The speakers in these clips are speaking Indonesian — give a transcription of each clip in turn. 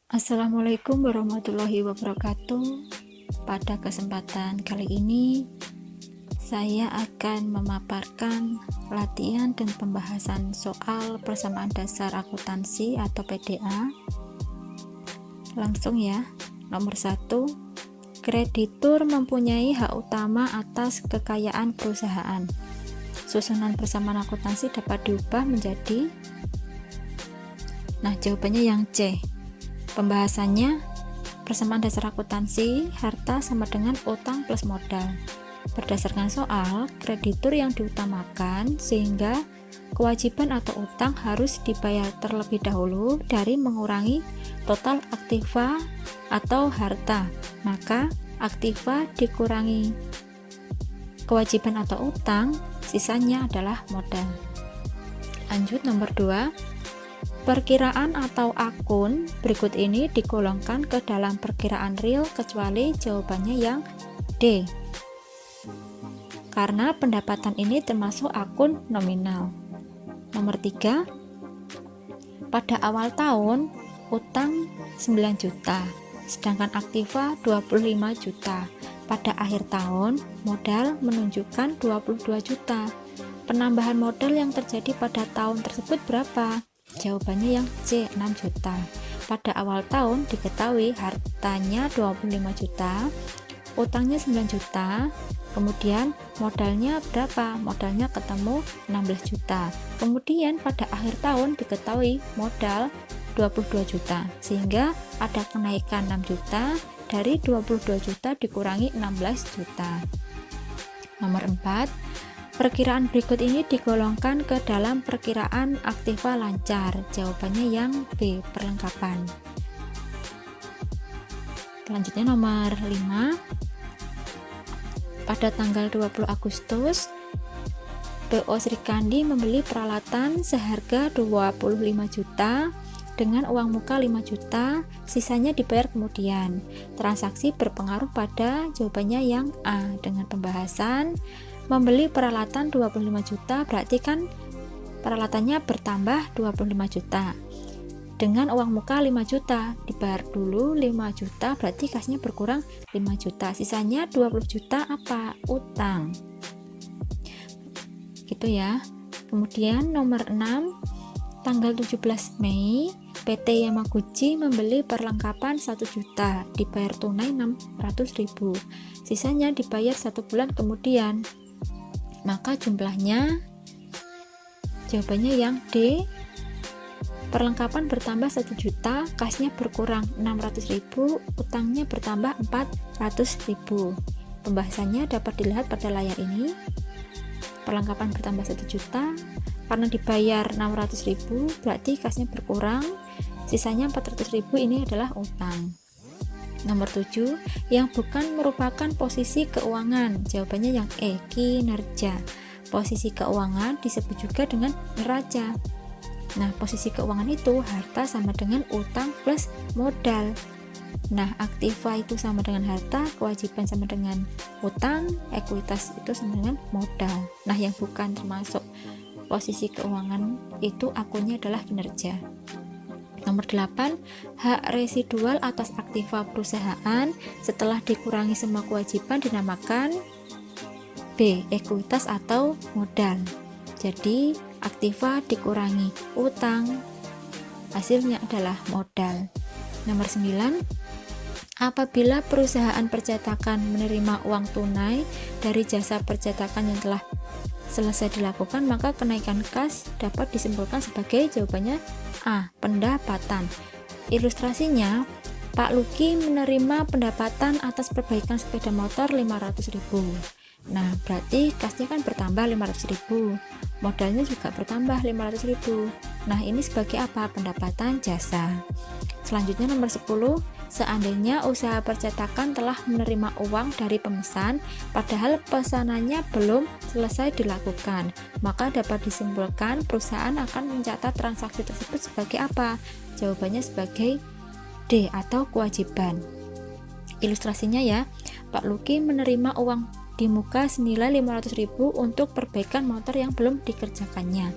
Assalamualaikum warahmatullahi wabarakatuh. Pada kesempatan kali ini saya akan memaparkan latihan dan pembahasan soal persamaan dasar akuntansi atau PDA. Langsung ya. Nomor 1, kreditur mempunyai hak utama atas kekayaan perusahaan. Susunan persamaan akuntansi dapat diubah menjadi, jawabannya yang C. Pembahasannya, persamaan dasar akuntansi, harta sama dengan utang plus modal. Berdasarkan soal, kreditur yang diutamakan sehingga kewajiban atau utang harus dibayar terlebih dahulu dari mengurangi total aktiva atau harta. Maka aktiva dikurangi kewajiban atau utang, sisanya adalah modal. Lanjut nomor 2. Perkiraan atau akun berikut ini digolongkan ke dalam perkiraan real kecuali jawabannya yang D. Karena pendapatan ini termasuk akun nominal. Nomor 3. Pada awal tahun utang 9 juta, sedangkan aktiva 25 juta. Pada akhir tahun modal menunjukkan 22 juta. Penambahan modal yang terjadi pada tahun tersebut berapa? Jawabannya yang C, 6 juta. Pada awal tahun diketahui hartanya 25 juta, utangnya 9 juta, kemudian modalnya berapa? Modalnya ketemu 16 juta. Kemudian pada akhir tahun diketahui modal 22 juta, sehingga ada kenaikan 6 juta, dari 22 juta dikurangi 16 juta. Nomor 4. Perkiraan berikut ini digolongkan ke dalam perkiraan aktiva lancar. Jawabannya yang B, perlengkapan. Selanjutnya nomor 5. Pada tanggal 20 Agustus, PO Srikandi membeli peralatan seharga 25 juta dengan uang muka 5 juta, sisanya dibayar kemudian. Transaksi berpengaruh pada jawabannya yang A. Dengan pembahasan, membeli peralatan 25 juta berarti kan peralatannya bertambah 25 juta. Dengan uang muka 5 juta, dibayar dulu 5 juta berarti kasnya berkurang 5 juta. Sisanya 20 juta apa? Utang. Gitu ya. Kemudian nomor 6, tanggal 17 Mei, PT Yamaguchi membeli perlengkapan 1 juta, dibayar tunai 600.000. Sisanya dibayar 1 bulan kemudian. Maka jumlahnya, jawabannya yang D. Perlengkapan bertambah 1 juta, kasnya berkurang 600.000, utangnya bertambah 400.000. Pembahasannya dapat dilihat pada layar ini. Perlengkapan bertambah 1 juta, karena dibayar 600.000 berarti kasnya berkurang, sisanya 400.000, ini adalah utang. Nomor 7, yang bukan merupakan posisi keuangan. Jawabannya yang E, kinerja. Posisi keuangan disebut juga dengan neraca. Nah, posisi keuangan itu harta sama dengan utang plus modal. Nah, aktiva itu sama dengan harta, kewajiban sama dengan utang, ekuitas itu sama dengan modal. Nah, yang bukan termasuk posisi keuangan itu akunnya adalah kinerja. Nomor 8, hak residual atas aktiva perusahaan setelah dikurangi semua kewajiban dinamakan B, ekuitas atau modal. Jadi, aktiva dikurangi utang, hasilnya adalah modal. Nomor 9, apabila perusahaan percetakan menerima uang tunai dari jasa percetakan yang telah selesai dilakukan, maka kenaikan kas dapat disimpulkan sebagai jawabannya A, pendapatan. Ilustrasinya, Pak Luki menerima pendapatan atas perbaikan sepeda motor 500.000. Nah, berarti kasnya kan bertambah 500.000, modalnya juga bertambah 500.000. Nah, ini sebagai apa? Pendapatan jasa. Selanjutnya nomor 10, seandainya usaha percetakan telah menerima uang dari pemesan padahal pesanannya belum selesai dilakukan, maka dapat disimpulkan perusahaan akan mencatat transaksi tersebut sebagai apa? Jawabannya sebagai D, atau kewajiban. Ilustrasinya ya, Pak Luki menerima uang di muka senilai 500.000 untuk perbaikan motor yang belum dikerjakannya.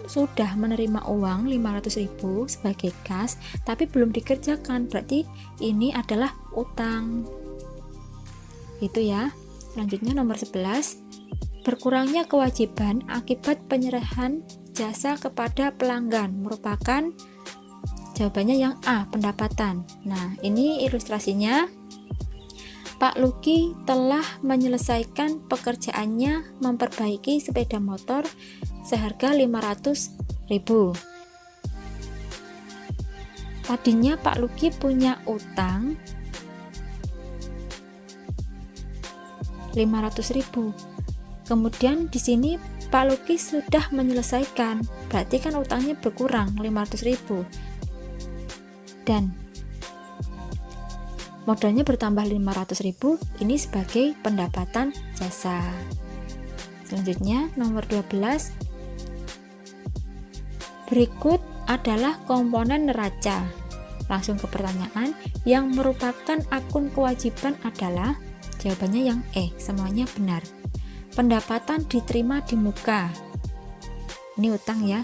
sudah menerima uang 500.000 sebagai kas tapi belum dikerjakan, berarti ini adalah utang. Itu ya. Selanjutnya nomor 11, berkurangnya kewajiban akibat penyerahan jasa kepada pelanggan merupakan, jawabannya yang A, pendapatan. Nah, ini ilustrasinya. Pak Luki telah menyelesaikan pekerjaannya memperbaiki sepeda motor seharga 500.000. Tadinya Pak Luki punya utang 500.000. Kemudian di sini Pak Luki sudah menyelesaikan, berarti kan utangnya berkurang 500.000. Dan modalnya bertambah 500.000, ini sebagai pendapatan jasa. Selanjutnya nomor 12, berikut adalah komponen neraca. Langsung ke pertanyaan, yang merupakan akun kewajiban adalah, jawabannya yang E, semuanya benar. Pendapatan diterima di muka, ini utang ya,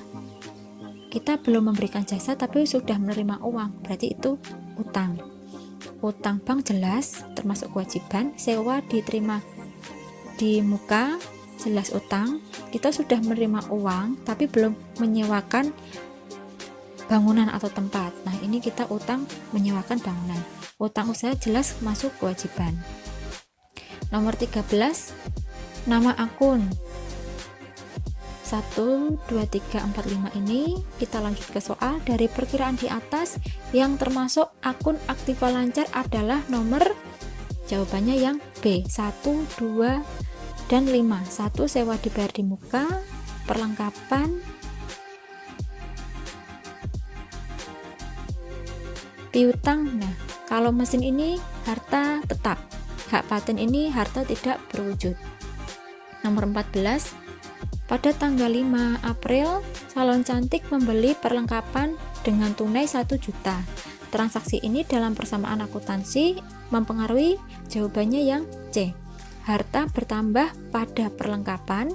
kita belum memberikan jasa tapi sudah menerima uang, berarti itu utang. Utang bank jelas termasuk kewajiban, sewa diterima di muka jelas utang, kita sudah menerima uang tapi belum menyewakan bangunan atau tempat, nah ini kita utang menyewakan bangunan. Utang usaha jelas masuk kewajiban. Nomor 13, nama akun 1, 2, 3, 4, 5 ini. Kita lanjut ke soal. Dari perkiraan di atas, yang termasuk akun aktiva lancar adalah nomor, jawabannya yang B, 1, 2, dan 5. 1 sewa dibayar di muka, perlengkapan, piutang. Nah, kalau mesin ini harta tetap, hak paten ini harta tidak berwujud. Nomor 14, pada tanggal 5 April, salon cantik membeli perlengkapan dengan tunai 1 juta. Transaksi ini dalam persamaan akuntansi mempengaruhi, jawabannya yang C. Harta bertambah pada perlengkapan,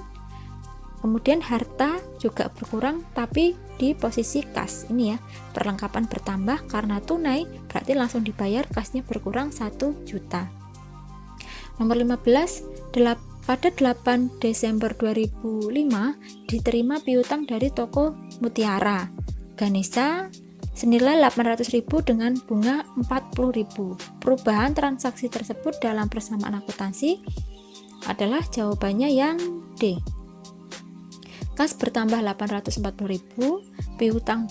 kemudian harta juga berkurang tapi di posisi kas. Ini ya, perlengkapan bertambah karena tunai, berarti langsung dibayar, kasnya berkurang 1 juta. Nomor 15, pada 8 Desember 2005 diterima piutang dari toko Mutiara Ganesha senilai 800.000 dengan bunga 40.000. Perubahan transaksi tersebut dalam persamaan akuntansi adalah, jawabannya yang D. Kas bertambah 840.000, piutang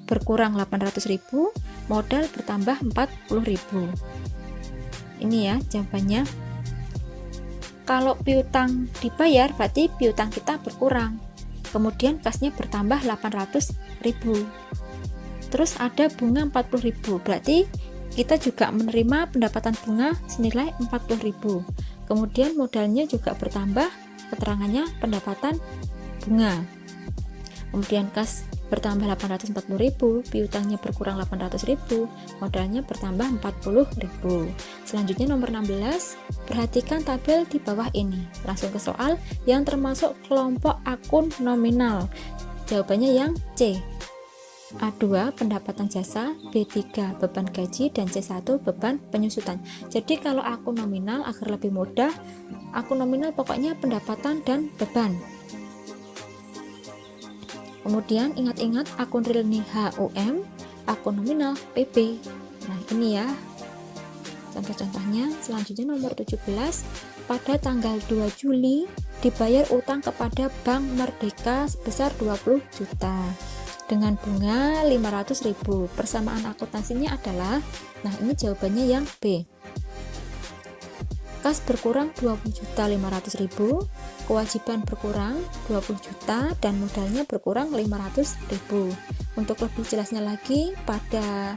berkurang 800.000, modal bertambah 40.000. Ini ya jawabannya. Kalau piutang dibayar berarti piutang kita berkurang, kemudian kasnya bertambah 800.000. Terus ada bunga 40.000, berarti kita juga menerima pendapatan bunga senilai 40.000. Kemudian modalnya juga bertambah, keterangannya pendapatan bunga. Kemudian kas bertambah 840.000, piutangnya berkurang 800.000, modalnya bertambah 40.000. Selanjutnya nomor 16, perhatikan tabel di bawah ini. Langsung ke soal, yang termasuk kelompok akun nominal. Jawabannya yang C. A2 pendapatan jasa, B3 beban gaji, dan C1 beban penyusutan. Jadi kalau akun nominal agar lebih mudah, akun nominal pokoknya pendapatan dan beban. Kemudian ingat-ingat akun real nih HUM, akun nominal PP. Nah ini ya contoh-contohnya. Selanjutnya nomor 17, pada tanggal 2 Juli dibayar utang kepada Bank Merdeka sebesar 20 juta dengan bunga 500.000. Persamaan akuntansinya adalah, nah ini jawabannya yang B. Kas berkurang 20.500.000, kewajiban berkurang 20 juta, dan modalnya berkurang 500.000. Untuk lebih jelasnya lagi, pada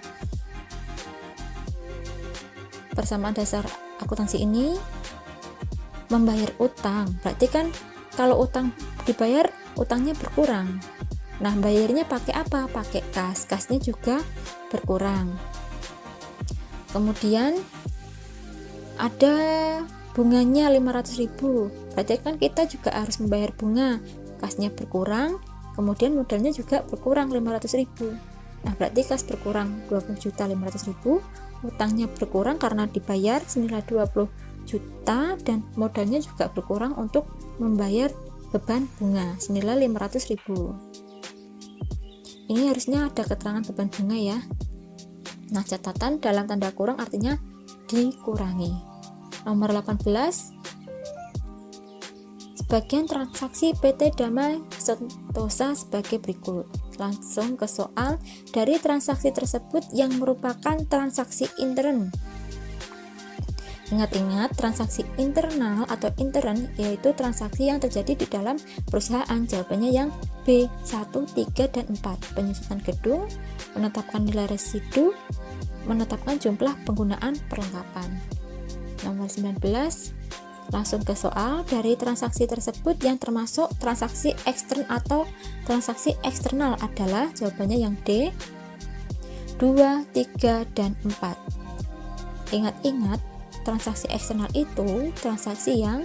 persamaan dasar akuntansi ini membayar utang, berarti kan kalau utang dibayar, utangnya berkurang. Nah, bayarnya pakai apa? Pakai kas, kasnya juga berkurang. Kemudian ada bunganya 500.000, berarti kan kita juga harus membayar bunga, kasnya berkurang, kemudian modalnya juga berkurang 500.000. Nah, berarti kas berkurang 20.500.000, utangnya berkurang karena dibayar senilai 20 juta, dan modalnya juga berkurang untuk membayar beban bunga senilai 500.000. Ini harusnya ada keterangan beban bunga ya. Nah, catatan dalam tanda kurung artinya dikurangi. Nomor 18, sebagian transaksi PT Damai Sentosa sebagai berikut. Langsung ke soal. Dari transaksi tersebut yang merupakan transaksi intern. Ingat-ingat, transaksi internal atau intern yaitu transaksi yang terjadi di dalam perusahaan. Jawabannya yang B, 1, 3, dan 4. Penyusunan gedung, menetapkan nilai residu, menetapkan jumlah penggunaan perlengkapan. Nomor 19, langsung ke soal. Dari transaksi tersebut yang termasuk transaksi ekstern atau transaksi eksternal adalah, jawabannya yang D, 2, 3, dan 4. Ingat-ingat, transaksi eksternal itu transaksi yang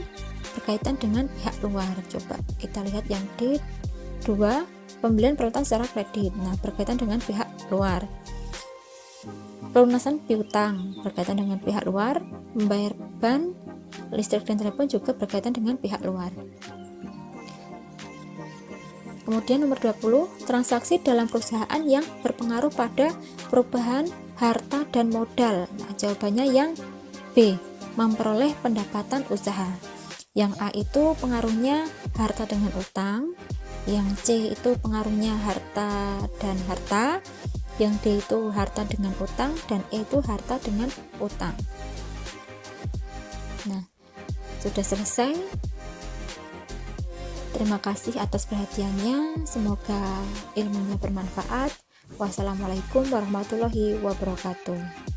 berkaitan dengan pihak luar. Coba kita lihat yang D2, pembelian perusahaan secara kredit. Nah, berkaitan dengan pihak luar. Pelunasan piutang berkaitan dengan pihak luar. Membayar beban listrik dan telepon juga berkaitan dengan pihak luar. Kemudian nomor 20, transaksi dalam perusahaan yang berpengaruh pada perubahan harta dan modal. Nah, jawabannya yang B, memperoleh pendapatan usaha. Yang A itu pengaruhnya harta dengan utang, yang C itu pengaruhnya harta dan harta, yang D itu harta dengan utang, dan E itu harta dengan utang. Nah, sudah selesai. Terima kasih atas perhatiannya. Semoga ilmunya bermanfaat. Wassalamualaikum warahmatullahi wabarakatuh.